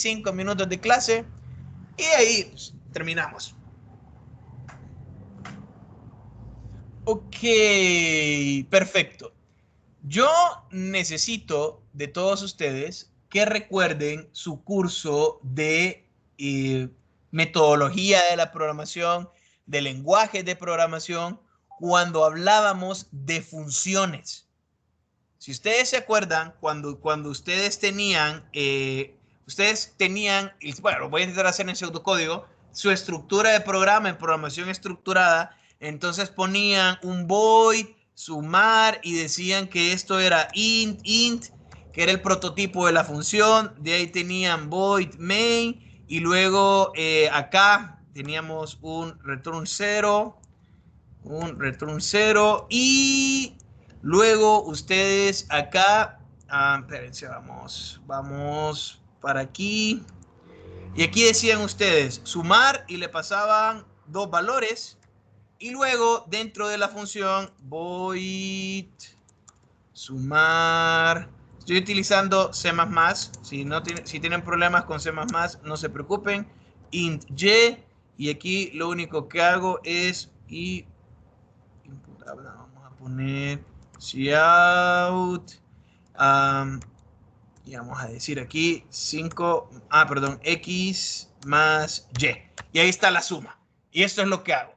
5 minutos de clase y ahí pues, terminamos. Ok, perfecto. Yo necesito de todos ustedes que recuerden su curso de metodología de la programación, de lenguajes de programación, cuando hablábamos de funciones. Si ustedes se acuerdan, cuando ustedes tenían, bueno, lo voy a intentar hacer en pseudocódigo, su estructura de programa en programación estructurada, entonces ponían un void, sumar y decían que esto era int, que era el prototipo de la función, de ahí tenían void main y luego acá teníamos un return 0 y luego ustedes acá, espérense, vamos para aquí. Y aquí decían ustedes sumar y le pasaban dos valores. Y luego dentro de la función void sumar. Estoy utilizando C++. Si tienen problemas con C++, no se preocupen. Int y. Y aquí lo único que hago es vamos a poner cout y vamos a decir aquí 5, perdón, x más y. Y ahí está la suma. Y esto es lo que hago.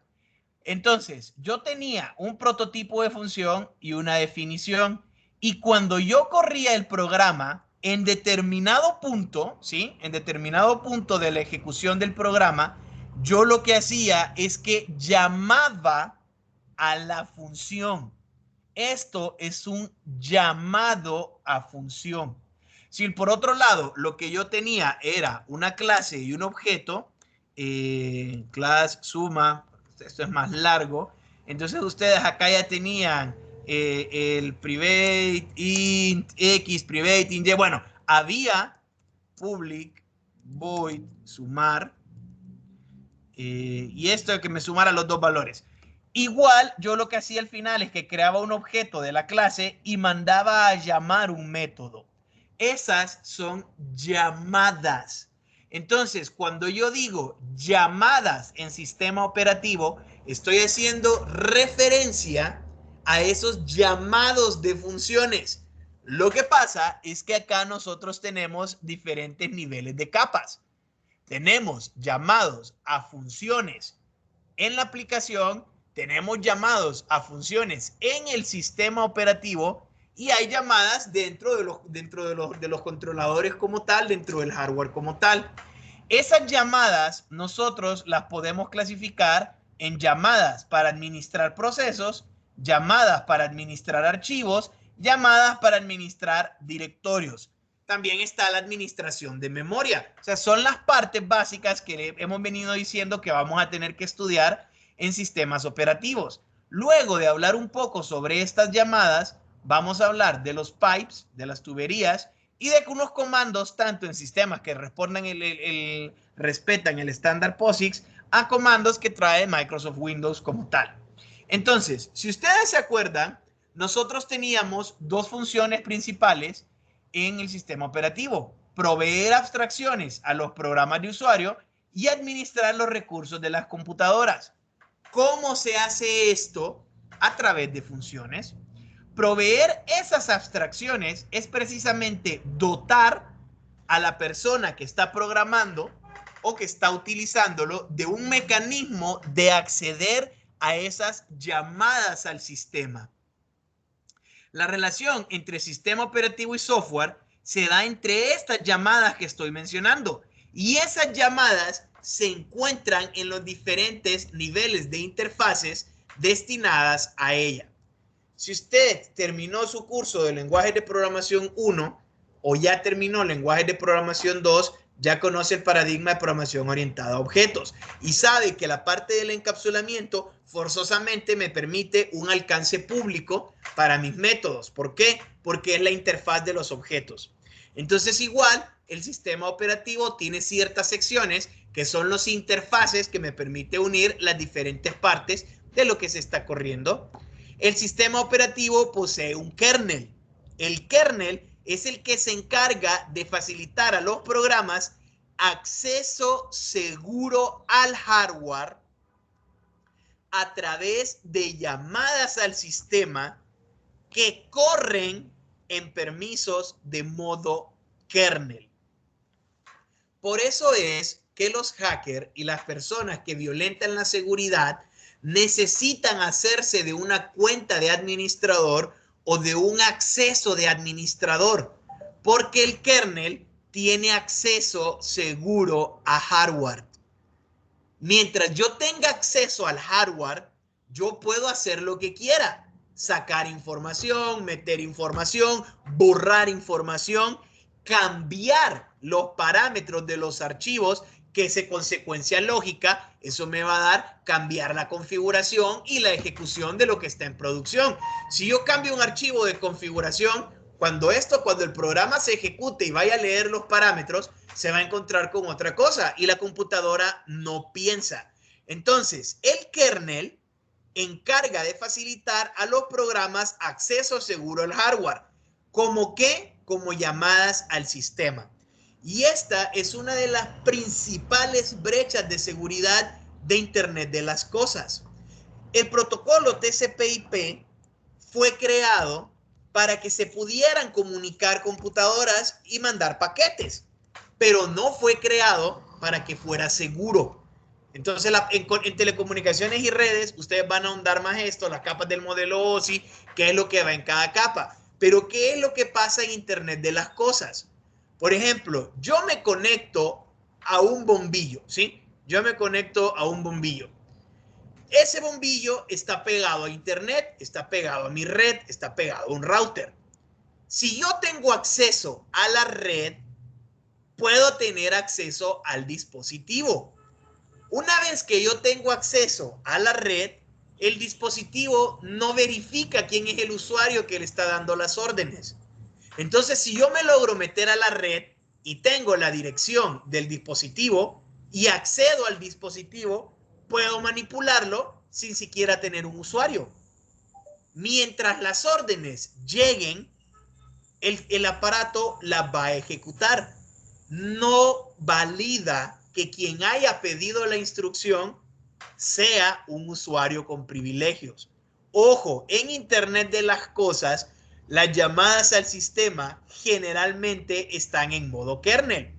Entonces, yo tenía un prototipo de función y una definición. Y cuando yo corría el programa, en determinado punto, ¿sí? En determinado punto de la ejecución del programa, yo lo que hacía es que llamaba a la función. Esto es un llamado a función. Si por otro lado lo que yo tenía era una clase y un objeto, class suma, esto es más largo, entonces ustedes acá ya tenían el private int x, private int y, bueno, había public void sumar y esto es que me sumara los dos valores. Igual, yo lo que hacía al final es que creaba un objeto de la clase y mandaba a llamar un método. Esas son llamadas. Entonces, cuando yo digo llamadas en sistema operativo, estoy haciendo referencia a esos llamados de funciones. Lo que pasa es que acá nosotros tenemos diferentes niveles de capas. Tenemos llamados a funciones en la aplicación, tenemos llamados a funciones en el sistema operativo y hay llamadas dentro de los controladores como tal, dentro del hardware como tal. Esas llamadas nosotros las podemos clasificar en llamadas para administrar procesos, llamadas para administrar archivos, llamadas para administrar directorios. También está la administración de memoria. O sea, son las partes básicas que hemos venido diciendo que vamos a tener que estudiar en sistemas operativos. Luego de hablar un poco sobre estas llamadas, vamos a hablar de los pipes, de las tuberías y de unos comandos, tanto en sistemas que respetan el estándar POSIX, a comandos que trae Microsoft Windows como tal. Entonces, si ustedes se acuerdan, nosotros teníamos dos funciones principales en el sistema operativo: proveer abstracciones a los programas de usuario y administrar los recursos de las computadoras. ¿Cómo se hace esto? A través de funciones. Proveer esas abstracciones es precisamente dotar a la persona que está programando o que está utilizándolo de un mecanismo de acceder a esas llamadas al sistema. La relación entre sistema operativo y software se da entre estas llamadas que estoy mencionando, y esas llamadas se encuentran en los diferentes niveles de interfaces destinadas a ella. Si usted terminó su curso de lenguaje de programación 1 o ya terminó lenguaje de programación 2, ya conoce el paradigma de programación orientada a objetos y sabe que la parte del encapsulamiento forzosamente me permite un alcance público para mis métodos. ¿Por qué? Porque es la interfaz de los objetos. Entonces, igual, el sistema operativo tiene ciertas secciones que son los interfaces que me permite unir las diferentes partes de lo que se está corriendo. El sistema operativo posee un kernel. El kernel es el que se encarga de facilitar a los programas acceso seguro al hardware a través de llamadas al sistema que corren en permisos de modo kernel. Por eso es que los hackers y las personas que violentan la seguridad necesitan hacerse de una cuenta de administrador o de un acceso de administrador, porque el kernel tiene acceso seguro a hardware. Mientras yo tenga acceso al hardware, yo puedo hacer lo que quiera. Sacar información, meter información, borrar información, cambiar los parámetros de los archivos, que es consecuencia lógica. Eso me va a dar cambiar la configuración y la ejecución de lo que está en producción. Si yo cambio un archivo de configuración, cuando el programa se ejecute y vaya a leer los parámetros, se va a encontrar con otra cosa y la computadora no piensa. Entonces, el kernel encarga de facilitar a los programas acceso seguro al hardware. ¿Cómo qué? Como llamadas al sistema. Y esta es una de las principales brechas de seguridad de Internet de las cosas. El protocolo TCP/IP fue creado para que se pudieran comunicar computadoras y mandar paquetes, pero no fue creado para que fuera seguro. Entonces, en telecomunicaciones y redes, ustedes van a ahondar más esto, las capas del modelo OSI, qué es lo que va en cada capa. Pero, ¿qué es lo que pasa en Internet de las cosas? Por ejemplo, yo me conecto a un bombillo, ¿sí? Yo me conecto a un bombillo. Ese bombillo está pegado a Internet, está pegado a mi red, está pegado a un router. Si yo tengo acceso a la red, puedo tener acceso al dispositivo. Una vez que yo tengo acceso a la red, el dispositivo no verifica quién es el usuario que le está dando las órdenes. Entonces, si yo me logro meter a la red y tengo la dirección del dispositivo y accedo al dispositivo, puedo manipularlo sin siquiera tener un usuario. Mientras las órdenes lleguen, el aparato las va a ejecutar. No valida que quien haya pedido la instrucción sea un usuario con privilegios. Ojo, en Internet de las cosas, las llamadas al sistema generalmente están en modo kernel.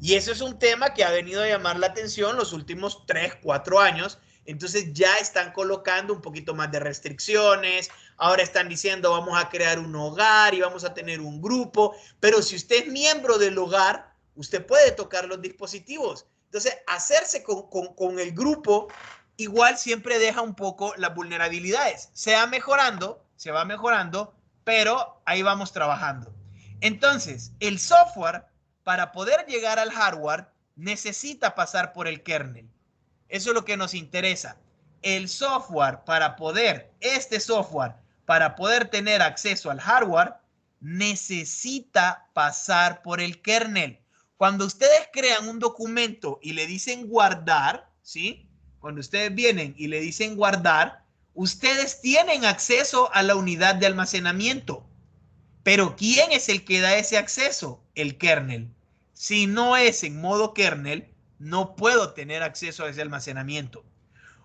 Y eso es un tema que ha venido a llamar la atención los últimos 3, 4 años. Entonces ya están colocando un poquito más de restricciones. Ahora están diciendo vamos a crear un hogar y vamos a tener un grupo. Pero si usted es miembro del hogar, usted puede tocar los dispositivos. Entonces, hacerse con el grupo igual siempre deja un poco las vulnerabilidades. Se va mejorando, pero ahí vamos trabajando. Entonces, el software, para poder llegar al hardware, necesita pasar por el kernel. Eso es lo que nos interesa. El software, este software, para poder tener acceso al hardware, necesita pasar por el kernel. Cuando ustedes crean un documento y le dicen guardar, ¿sí? Cuando ustedes vienen y le dicen guardar, ustedes tienen acceso a la unidad de almacenamiento. Pero ¿quién es el que da ese acceso? El kernel. Si no es en modo kernel, no puedo tener acceso a ese almacenamiento.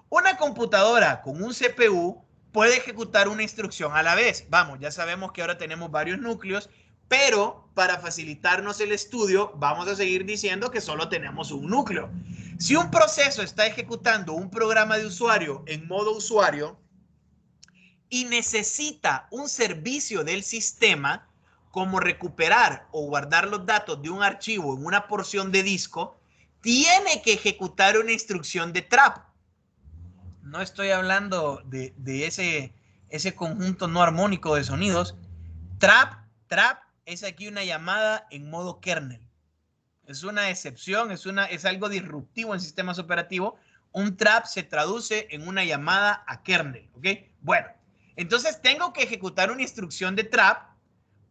Una computadora con un CPU puede ejecutar una instrucción a la vez. Vamos, ya sabemos que ahora tenemos varios núcleos, pero para facilitarnos el estudio, vamos a seguir diciendo que solo tenemos un núcleo. Si un proceso está ejecutando un programa de usuario en modo usuario y necesita un servicio del sistema, como recuperar o guardar los datos de un archivo en una porción de disco, tiene que ejecutar una instrucción de trap. No estoy hablando de ese conjunto no armónico de sonidos. Trap es aquí una llamada en modo kernel. Es una excepción, es algo disruptivo en sistemas operativos. Un trap se traduce en una llamada a kernel, ¿ok? Bueno, entonces tengo que ejecutar una instrucción de trap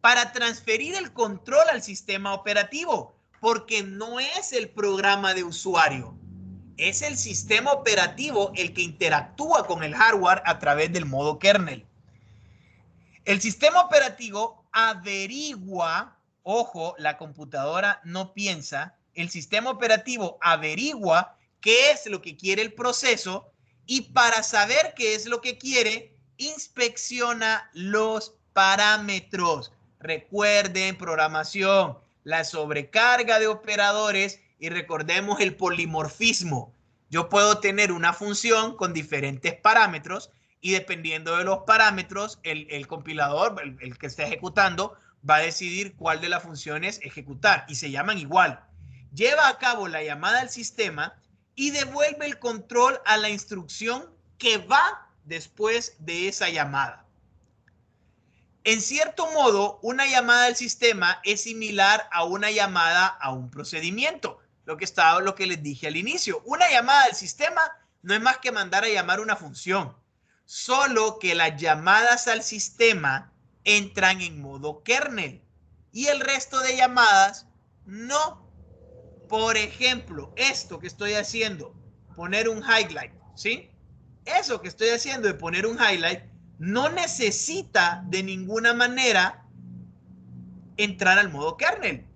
para transferir el control al sistema operativo, porque no es el programa de usuario. Es el sistema operativo el que interactúa con el hardware a través del modo kernel. El sistema operativo averigua, ojo, la computadora no piensa, el sistema operativo averigua qué es lo que quiere el proceso y para saber qué es lo que quiere, inspecciona los parámetros. Recuerden, programación, la sobrecarga de operadores y recordemos el polimorfismo. Yo puedo tener una función con diferentes parámetros y dependiendo de los parámetros, el compilador, el que esté ejecutando, va a decidir cuál de las funciones ejecutar y se llaman igual. Lleva a cabo la llamada al sistema y devuelve el control a la instrucción que va después de esa llamada. En cierto modo, una llamada al sistema es similar a una llamada a un procedimiento. Lo que les dije al inicio. Una llamada al sistema no es más que mandar a llamar una función. Solo que las llamadas al sistema entran en modo kernel y el resto de llamadas no. Por ejemplo, esto que estoy haciendo, poner un highlight, ¿sí? Eso que estoy haciendo de poner un highlight no necesita de ninguna manera entrar al modo kernel.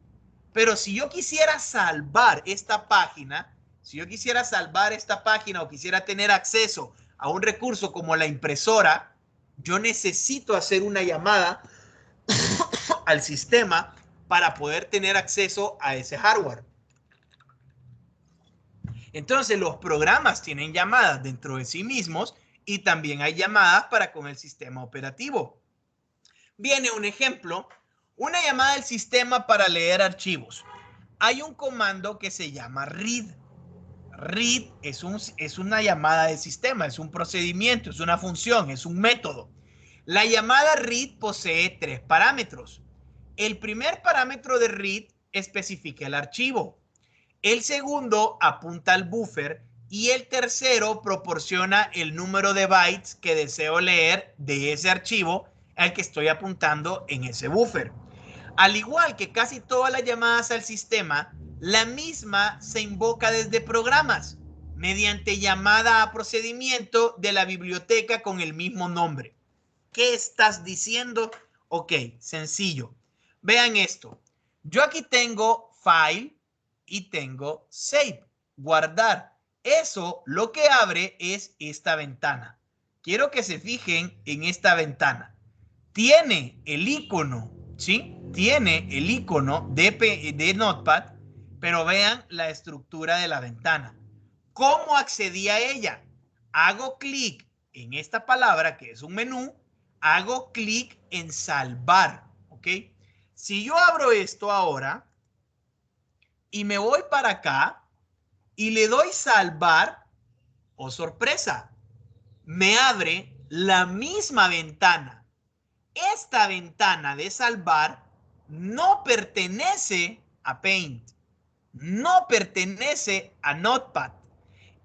Pero si yo quisiera salvar esta página, o quisiera tener acceso a un recurso como la impresora, yo necesito hacer una llamada al sistema para poder tener acceso a ese hardware. Entonces los programas tienen llamadas dentro de sí mismos y también hay llamadas para con el sistema operativo. Viene un ejemplo, una llamada al sistema para leer archivos. Hay un comando que se llama read. Read es una llamada de sistema, es un procedimiento, es una función, es un método. La llamada read posee 3 parámetros. El primer parámetro de read especifica el archivo. El segundo apunta al buffer y el tercero proporciona el número de bytes que deseo leer de ese archivo al que estoy apuntando en ese buffer. Al igual que casi todas las llamadas al sistema, la misma se invoca desde programas mediante llamada a procedimiento de la biblioteca con el mismo nombre. ¿Qué estás diciendo? Ok, sencillo. Vean esto. Yo aquí tengo file y tengo save, guardar. Eso lo que abre es esta ventana. Quiero que se fijen en esta ventana. Tiene el icono, ¿sí? Tiene el icono de Notepad, pero vean la estructura de la ventana. ¿Cómo accedí a ella? Hago clic en esta palabra que es un menú, hago clic en salvar, ¿ok? Si yo abro esto ahora y me voy para acá y le doy salvar, oh sorpresa, me abre la misma ventana. Esta ventana de salvar no pertenece a Paint, no pertenece a Notepad.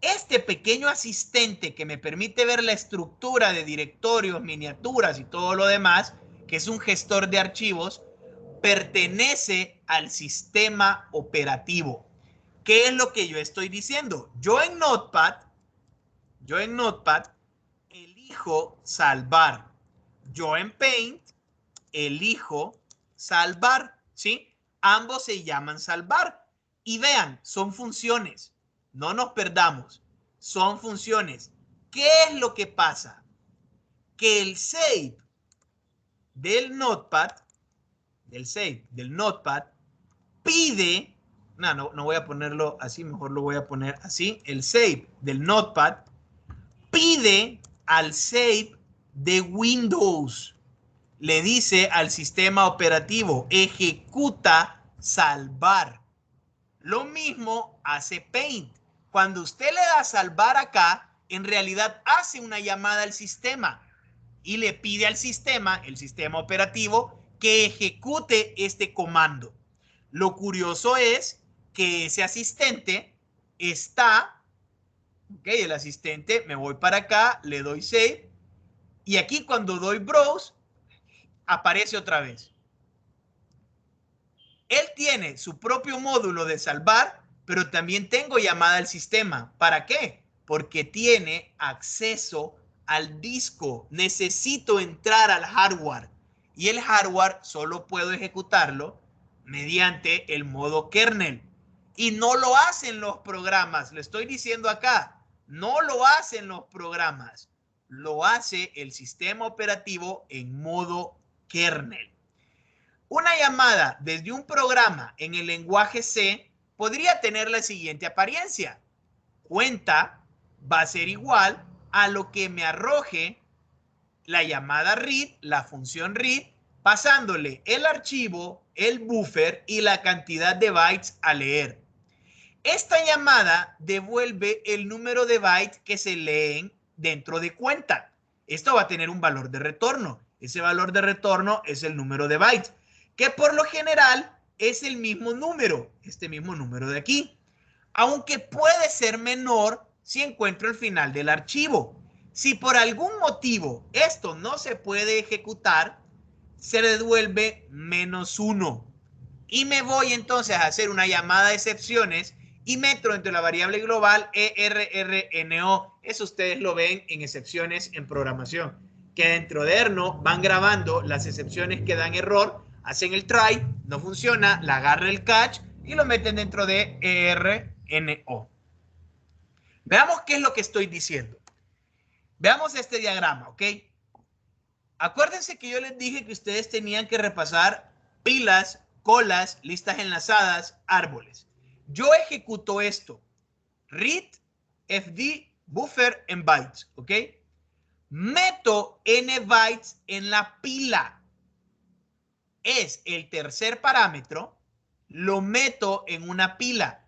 Este pequeño asistente que me permite ver la estructura de directorios, miniaturas y todo lo demás, que es un gestor de archivos, pertenece al sistema operativo. ¿Qué es lo que yo estoy diciendo? Yo en Notepad elijo salvar. Yo en Paint elijo salvar, ¿sí? Ambos se llaman salvar. Y vean, son funciones. No nos perdamos. Son funciones. ¿Qué es lo que pasa? Que el save del Notepad, pide, no voy a ponerlo así, mejor lo voy a poner así. El save del Notepad pide al save de Windows. Le dice al sistema operativo, ejecuta salvar. Lo mismo hace Paint. Cuando usted le da salvar acá, en realidad hace una llamada al sistema y le pide al sistema, el sistema operativo, que ejecute este comando. Lo curioso es que ese asistente está, ok, el asistente, me voy para acá, le doy save y aquí cuando doy browse, aparece otra vez. Él tiene su propio módulo de salvar, pero también tengo llamada al sistema. ¿Para qué? Porque tiene acceso al disco. Necesito entrar al hardware y el hardware solo puedo ejecutarlo mediante el modo kernel. Y no lo hacen los programas. Le estoy diciendo acá, no lo hacen los programas. Lo hace el sistema operativo en modo kernel. Una llamada desde un programa en el lenguaje C podría tener la siguiente apariencia. Cuenta va a ser igual a lo que me arroje la llamada read, la función read, pasándole el archivo, el buffer y la cantidad de bytes a leer. Esta llamada devuelve el número de bytes que se leen dentro de cuenta. Esto va a tener un valor de retorno. Ese valor de retorno es el número de bytes, que por lo general es el mismo número, este mismo número de aquí, aunque puede ser menor si encuentro el final del archivo. Si por algún motivo esto no se puede ejecutar, se devuelve -1. Y me voy entonces a hacer una llamada de excepciones y meto dentro de la variable global ERRNO. Eso ustedes lo ven en excepciones en programación, que dentro de Erno van grabando las excepciones que dan error, hacen el try, no funciona, la agarra el catch y lo meten dentro de ERNO. Veamos qué es lo que estoy diciendo. Veamos este diagrama, ¿ok? Acuérdense que yo les dije que ustedes tenían que repasar pilas, colas, listas enlazadas, árboles. Yo ejecuto esto. Read, fd, buffer en bytes, ¿ok? Meto n bytes en la pila. Es el tercer parámetro, lo meto en una pila.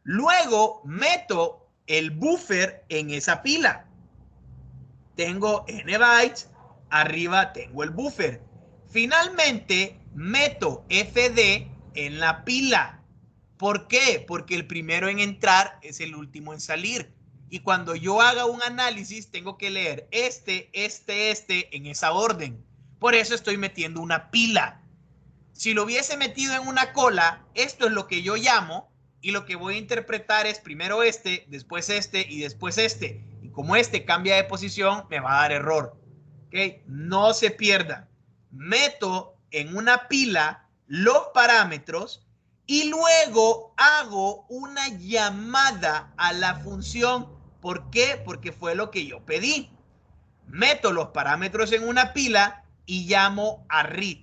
Luego meto el buffer en esa pila. Tengo n bytes, arriba tengo el buffer. Finalmente meto fd en la pila. ¿Por qué? Porque el primero en entrar es el último en salir. Y cuando yo haga un análisis, tengo que leer este en esa orden. Por eso estoy metiendo una pila. Si lo hubiese metido en una cola, esto es lo que yo llamo, y lo que voy a interpretar es primero después y después este. Y como este cambia de posición, me va a dar error. ¿Okay? No se pierda. Meto en una pila los parámetros y luego hago una llamada a la función. ¿Por qué? Porque fue lo que yo pedí. Meto los parámetros en una pila y llamo a read.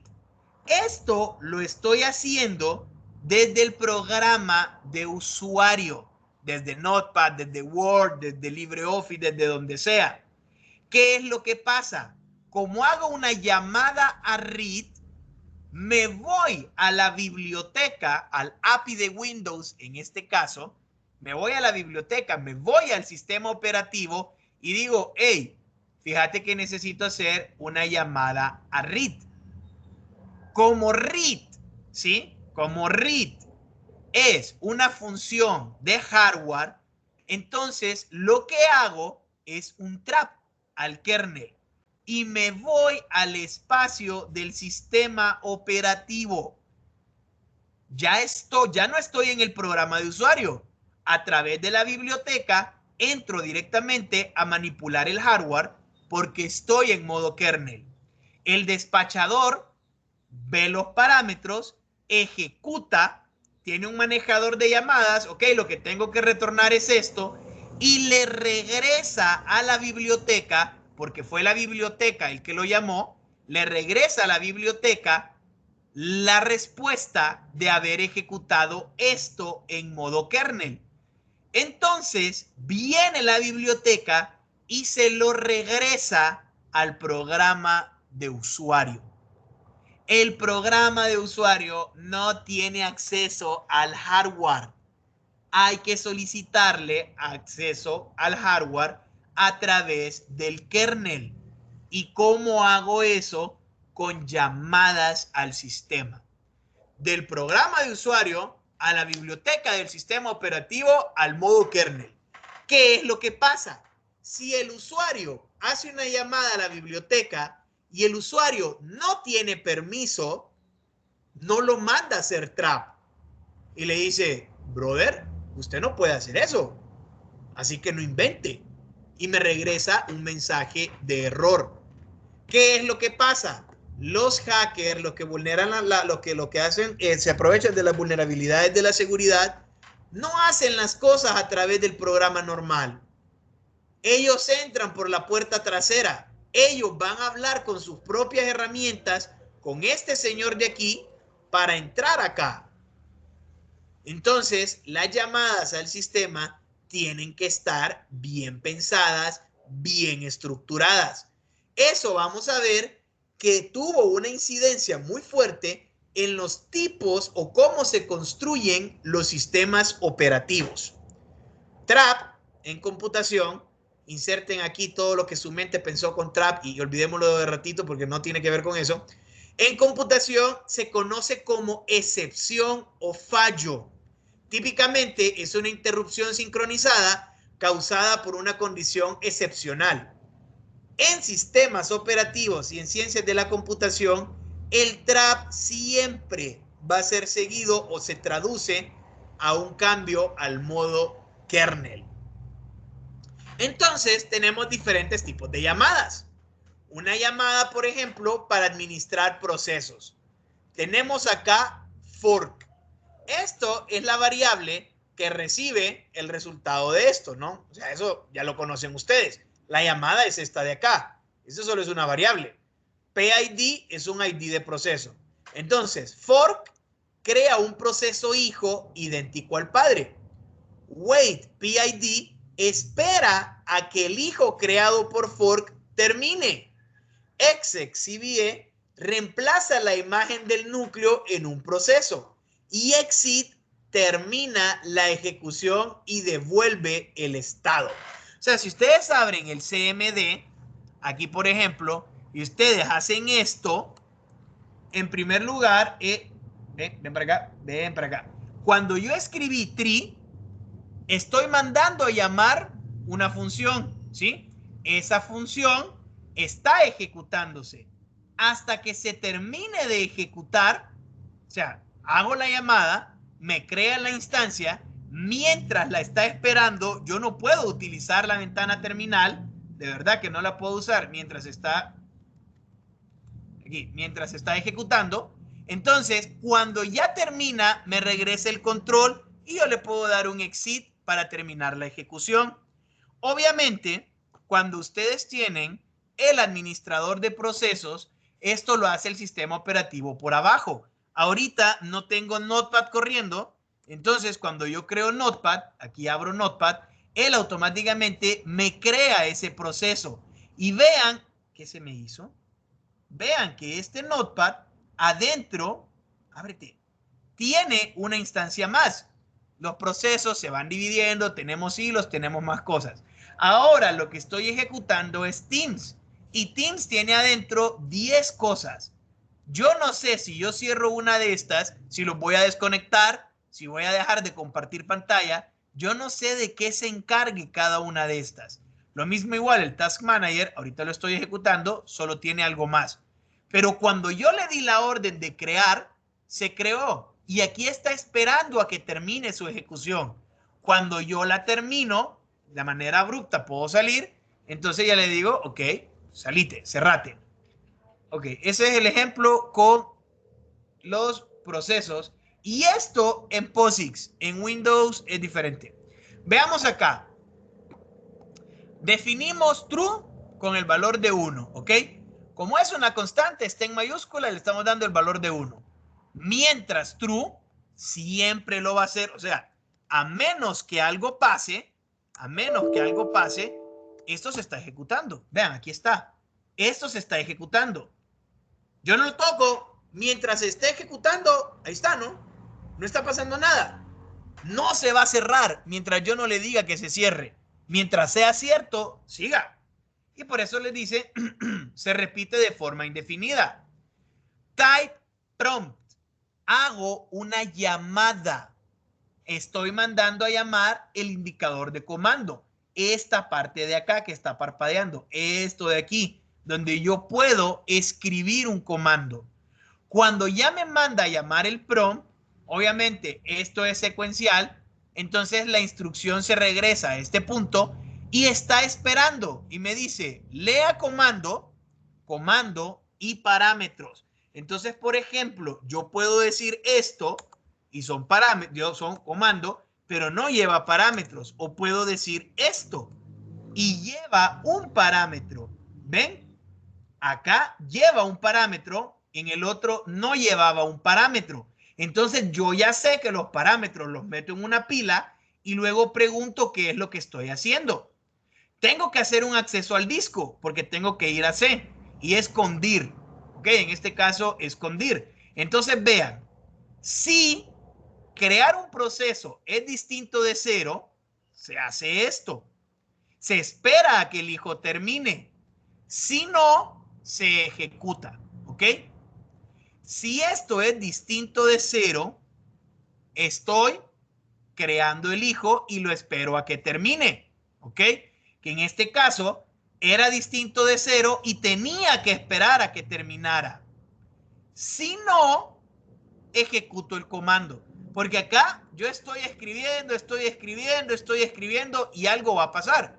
Esto lo estoy haciendo desde el programa de usuario, desde Notepad, desde Word, desde LibreOffice, desde donde sea. ¿Qué es lo que pasa? Como hago una llamada a read, me voy a la biblioteca, al API de Windows en este caso, me voy a la biblioteca, me voy al sistema operativo y digo, hey, fíjate que necesito hacer una llamada a read. Como read, ¿sí? Como read es una función de hardware, entonces lo que hago es un trap al kernel y me voy al espacio del sistema operativo. Ya no estoy en el programa de usuario. A través de la biblioteca entro directamente a manipular el hardware porque estoy en modo kernel. El despachador ve los parámetros, ejecuta, tiene un manejador de llamadas, ok, lo que tengo que retornar es esto, y le regresa a la biblioteca, porque fue la biblioteca el que lo llamó, le regresa a la biblioteca la respuesta de haber ejecutado esto en modo kernel. Entonces viene la biblioteca y se lo regresa al programa de usuario. El programa de usuario no tiene acceso al hardware. Hay que solicitarle acceso al hardware a través del kernel. ¿Y cómo hago eso? Con llamadas al sistema. Del programa de usuario a la biblioteca del sistema operativo al modo kernel. ¿Qué es lo que pasa? Si el usuario hace una llamada a la biblioteca y el usuario no tiene permiso, no lo manda a hacer trap. Y le dice, brother, usted no puede hacer eso. Así que no invente. Y me regresa un mensaje de error. ¿Qué es lo que pasa? Los hackers, los que vulneran lo que hacen, se aprovechan de las vulnerabilidades de la seguridad, no hacen las cosas a través del programa normal. Ellos entran por la puerta trasera. Ellos van a hablar con sus propias herramientas, con este señor de aquí, para entrar acá. Entonces, las llamadas al sistema tienen que estar bien pensadas, bien estructuradas. Eso vamos a ver que tuvo una incidencia muy fuerte en los tipos o cómo se construyen los sistemas operativos. Trap en computación, inserten aquí todo lo que su mente pensó con Trap y olvidémoslo de ratito porque no tiene que ver con eso. En computación se conoce como excepción o fallo. Típicamente es una interrupción sincronizada causada por una condición excepcional. En sistemas operativos y en ciencias de la computación, el trap siempre va a ser seguido o se traduce a un cambio al modo kernel. Entonces tenemos diferentes tipos de llamadas. Una llamada, por ejemplo, para administrar procesos. Tenemos acá fork. Esto es la variable que recibe el resultado de esto, ¿no? O sea, eso ya lo conocen ustedes. La llamada es esta de acá. Eso solo es una variable. PID es un ID de proceso. Entonces, fork crea un proceso hijo idéntico al padre. Wait, PID, espera a que el hijo creado por fork termine. Exec, CVE, reemplaza la imagen del núcleo en un proceso. Y exit termina la ejecución y devuelve el estado. O sea, si ustedes abren el CMD, aquí por ejemplo, y ustedes hacen esto, en primer lugar, ven para acá. Cuando yo escribí tree, estoy mandando a llamar una función, ¿sí? Esa función está ejecutándose. Hasta que se termine de ejecutar, o sea, hago la llamada, me crea la instancia, mientras la está esperando, yo no puedo utilizar la ventana terminal, de verdad que no la puedo usar mientras está aquí, mientras está ejecutando. Entonces, cuando ya termina, me regresa el control y yo le puedo dar un exit para terminar la ejecución. Obviamente, cuando ustedes tienen el administrador de procesos, esto lo hace el sistema operativo por abajo. Ahorita no tengo Notepad corriendo, entonces cuando yo creo Notepad, aquí abro Notepad, él automáticamente me crea ese proceso. Y vean qué se me hizo. Vean que este Notepad adentro, ábrete, tiene una instancia más. Los procesos se van dividiendo, tenemos hilos, tenemos más cosas. Ahora lo que estoy ejecutando es Teams y Teams tiene adentro 10 cosas. Yo no sé si yo cierro una de estas, si los voy a desconectar, si voy a dejar de compartir pantalla. Yo no sé de qué se encargue cada una de estas. Lo mismo igual el Task Manager, ahorita lo estoy ejecutando, solo tiene algo más. Pero cuando yo le di la orden de crear, se creó. Y aquí está esperando a que termine su ejecución. Cuando yo la termino, de manera abrupta puedo salir, entonces ya le digo, ok, salite, cerrate. Ok, ese es el ejemplo con los procesos. Y esto en POSIX, en Windows es diferente. Veamos acá. Definimos true con el valor de 1, ¿ok? Como es una constante, está en mayúscula, le estamos dando el valor de 1. Mientras true siempre lo va a hacer, o sea, a menos que algo pase, esto se está ejecutando. Vean, aquí está. Esto se está ejecutando. Yo no lo toco, mientras se esté ejecutando, ahí está, ¿no? No está pasando nada. No se va a cerrar mientras yo no le diga que se cierre. Mientras sea cierto, siga. Y por eso le dice, se repite de forma indefinida. Type prompt. Hago una llamada. Estoy mandando a llamar el indicador de comando. Esta parte de acá que está parpadeando. Esto de aquí, donde yo puedo escribir un comando. Cuando ya me manda a llamar el prompt, obviamente esto es secuencial, entonces la instrucción se regresa a este punto y está esperando y me dice, lea comando, comando y parámetros. Entonces, por ejemplo, yo puedo decir esto y son parámetros, son comando, pero no lleva parámetros. O puedo decir esto y lleva un parámetro. ¿Ven? Acá lleva un parámetro, en el otro no llevaba un parámetro. Entonces yo ya sé que los parámetros los meto en una pila y luego pregunto qué es lo que estoy haciendo. Tengo que hacer un acceso al disco porque tengo que ir a C y escondir. Ok, en este caso, escondir. Entonces vean, si crear un proceso es distinto de cero, se hace esto. Se espera a que el hijo termine. Si no, se ejecuta. ¿Ok? Si esto es distinto de cero, estoy creando el hijo y lo espero a que termine. ¿Ok? Que en este caso era distinto de cero y tenía que esperar a que terminara. Si no, ejecuto el comando. Porque acá yo estoy escribiendo y algo va a pasar.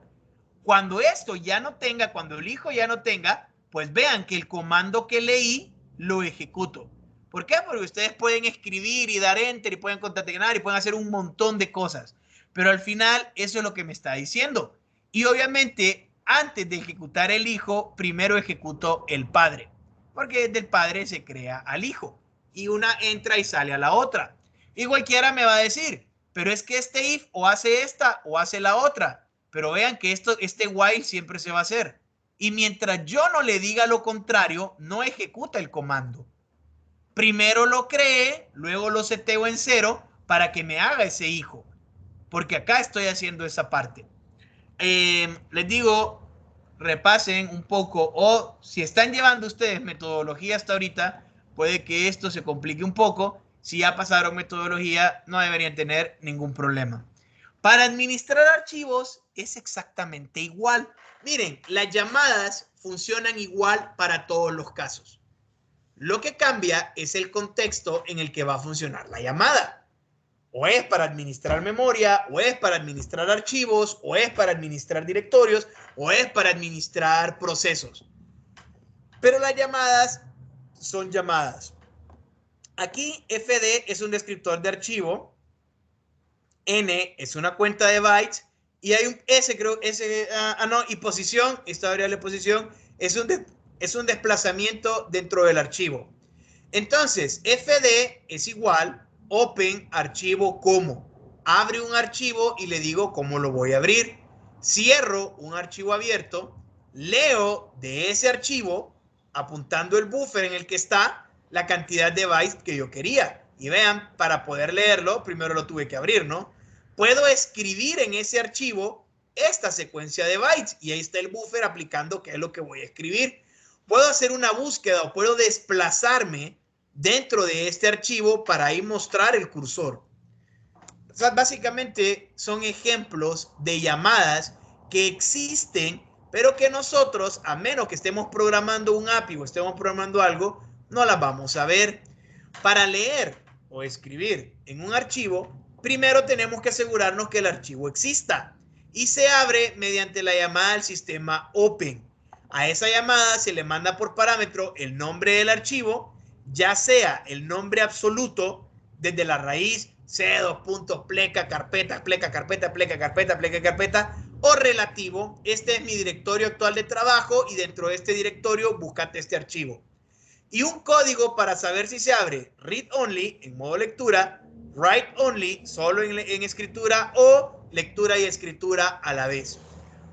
Cuando esto ya no tenga, cuando el hijo ya no tenga, pues vean que el comando que leí lo ejecuto. ¿Por qué? Porque ustedes pueden escribir y dar enter y pueden concatenar y pueden hacer un montón de cosas. Pero al final eso es lo que me está diciendo. Y obviamente antes de ejecutar el hijo, primero ejecuto el padre. Porque desde el padre se crea al hijo. Y una entra y sale a la otra. Y cualquiera me va a decir, pero es que este if o hace esta o hace la otra. Pero vean que este while siempre se va a hacer. Y mientras yo no le diga lo contrario, no ejecuta el comando. Primero lo cree, luego lo seteo en cero para que me haga ese hijo. Porque acá estoy haciendo esa parte. Les digo, repasen un poco o si están llevando ustedes metodología hasta ahorita, puede que esto se complique un poco. Si ya pasaron metodología, no deberían tener ningún problema. Para administrar archivos es exactamente igual. Miren, las llamadas funcionan igual para todos los casos. Lo que cambia es el contexto en el que va a funcionar la llamada. O es para administrar memoria, o es para administrar archivos, o es para administrar directorios, o es para administrar procesos. Pero las llamadas son llamadas. Aquí FD es un descriptor de archivo, N es una cuenta de bytes, y hay un S, creo, S, no, y posición, esta variable posición, es un desplazamiento dentro del archivo. Entonces, FD es igual open archivo como. Abre un archivo y le digo cómo lo voy a abrir. Cierro un archivo abierto, leo de ese archivo, apuntando el buffer en el que está la cantidad de bytes que yo quería. Y vean, para poder leerlo, primero lo tuve que abrir, ¿no? Puedo escribir en ese archivo esta secuencia de bytes y ahí está el buffer aplicando qué es lo que voy a escribir. Puedo hacer una búsqueda o puedo desplazarme dentro de este archivo para ahí mostrar el cursor. O sea, básicamente son ejemplos de llamadas que existen, pero que nosotros, a menos que estemos programando un API o estemos programando algo, no las vamos a ver. Para leer o escribir en un archivo, primero tenemos que asegurarnos que el archivo exista y se abre mediante la llamada del sistema open. A esa llamada se le manda por parámetro el nombre del archivo, ya sea el nombre absoluto desde la raíz c2.pleca carpeta, pleca carpeta, pleca carpeta, pleca carpeta, o relativo, este es mi directorio actual de trabajo y dentro de este directorio búscate este archivo. Y un código para saber si se abre read only en modo lectura, write only solo en escritura o lectura y escritura a la vez.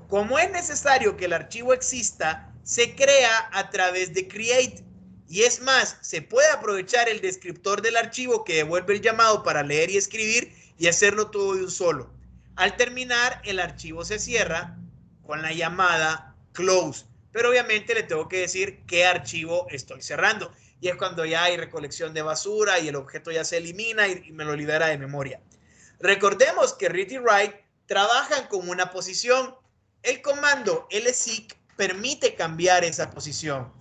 Como es necesario que el archivo exista, se crea a través de create. Y es más, se puede aprovechar el descriptor del archivo que devuelve el llamado para leer y escribir y hacerlo todo de un solo. Al terminar, el archivo se cierra con la llamada close. Pero obviamente le tengo que decir qué archivo estoy cerrando. Y es cuando ya hay recolección de basura y el objeto ya se elimina y me lo libera de memoria. Recordemos que read y write trabajan con una posición. El comando lseek permite cambiar esa posición.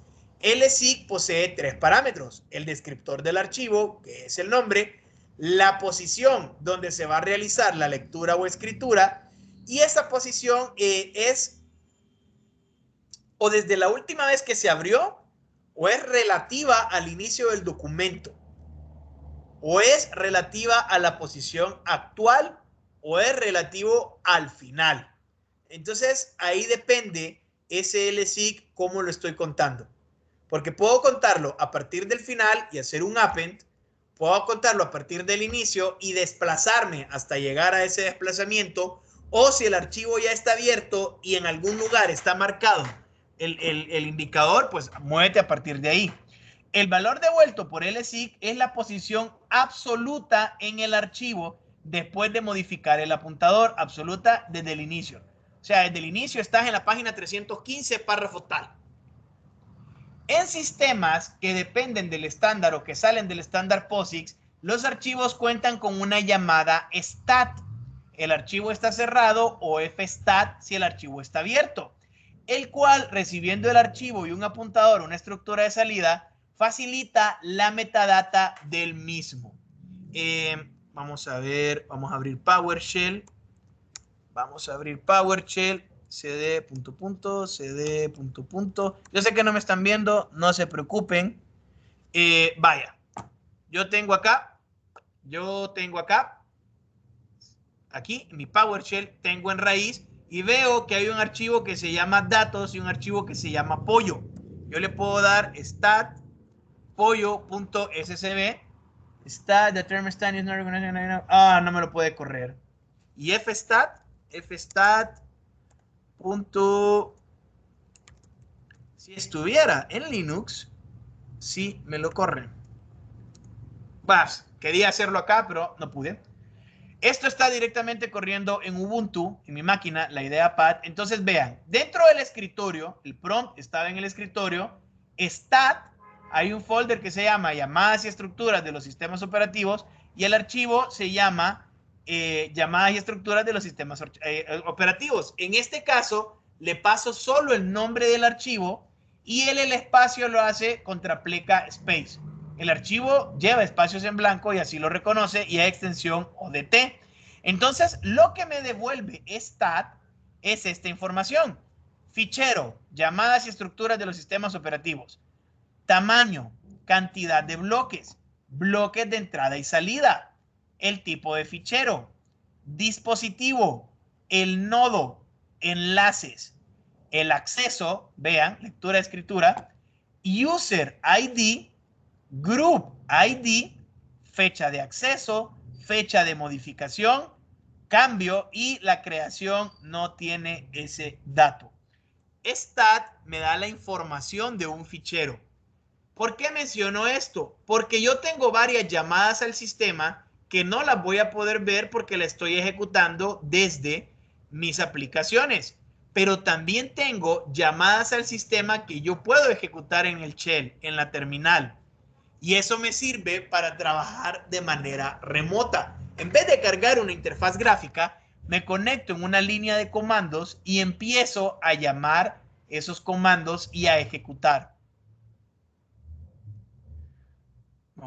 lseek posee tres parámetros: el descriptor del archivo, que es el nombre, la posición donde se va a realizar la lectura o escritura, y esa posición es o desde la última vez que se abrió, o es relativa al inicio del documento, o es relativa a la posición actual o es relativo al final. Entonces, ahí depende ese LSIG cómo lo estoy contando. Porque puedo contarlo a partir del final y hacer un append, puedo contarlo a partir del inicio y desplazarme hasta llegar a ese desplazamiento, o si el archivo ya está abierto y en algún lugar está marcado el indicador, pues muévete a partir de ahí. El valor devuelto por LSIG es la posición absoluta en el archivo después de modificar el apuntador, absoluta desde el inicio. O sea, desde el inicio estás en la página 315, párrafo tal. En sistemas que dependen del estándar o que salen del estándar POSIX, los archivos cuentan con una llamada stat. El archivo está cerrado o fstat si el archivo está abierto, el cual, recibiendo el archivo y un apuntador, una estructura de salida, facilita la metadata del mismo. Vamos a ver, vamos a abrir PowerShell. Vamos a abrir PowerShell. cd, cd, Yo sé que no me están viendo, no se preocupen. Vaya, yo tengo acá, aquí, mi PowerShell, tengo en raíz y veo que hay un archivo que se llama datos y un archivo que se llama pollo. Yo le puedo dar stat pollo.scb. Stat, the term stat is not recognized. Ah, no me lo puede correr. Y fstat punto, si estuviera en Linux, sí me lo corre. Vas, quería hacerlo acá, pero no pude. Esto está directamente corriendo en Ubuntu, en mi máquina, la IdeaPad. Entonces vean, dentro del escritorio, el prompt estaba en el escritorio, stat, hay un folder que se llama llamadas y estructuras de los sistemas operativos y el archivo se llama llamadas y estructuras de los sistemas operativos. En este caso, le paso solo el nombre del archivo y él el espacio lo hace contra pleca space. El archivo lleva espacios en blanco y así lo reconoce y hay extensión ODT. Entonces, lo que me devuelve stat es esta información. Fichero, llamadas y estructuras de los sistemas operativos. Tamaño, cantidad de bloques, bloques de entrada y salida, el tipo de fichero, dispositivo, el nodo, enlaces, el acceso, vean, lectura, escritura, user ID, group ID, fecha de acceso, fecha de modificación, cambio y la creación no tiene ese dato. Stat me da la información de un fichero. ¿Por qué menciono esto? Porque yo tengo varias llamadas al sistema que no las voy a poder ver porque la estoy ejecutando desde mis aplicaciones. Pero también tengo llamadas al sistema que yo puedo ejecutar en el shell, en la terminal. Y eso me sirve para trabajar de manera remota. En vez de cargar una interfaz gráfica, me conecto en una línea de comandos y empiezo a llamar esos comandos y a ejecutar.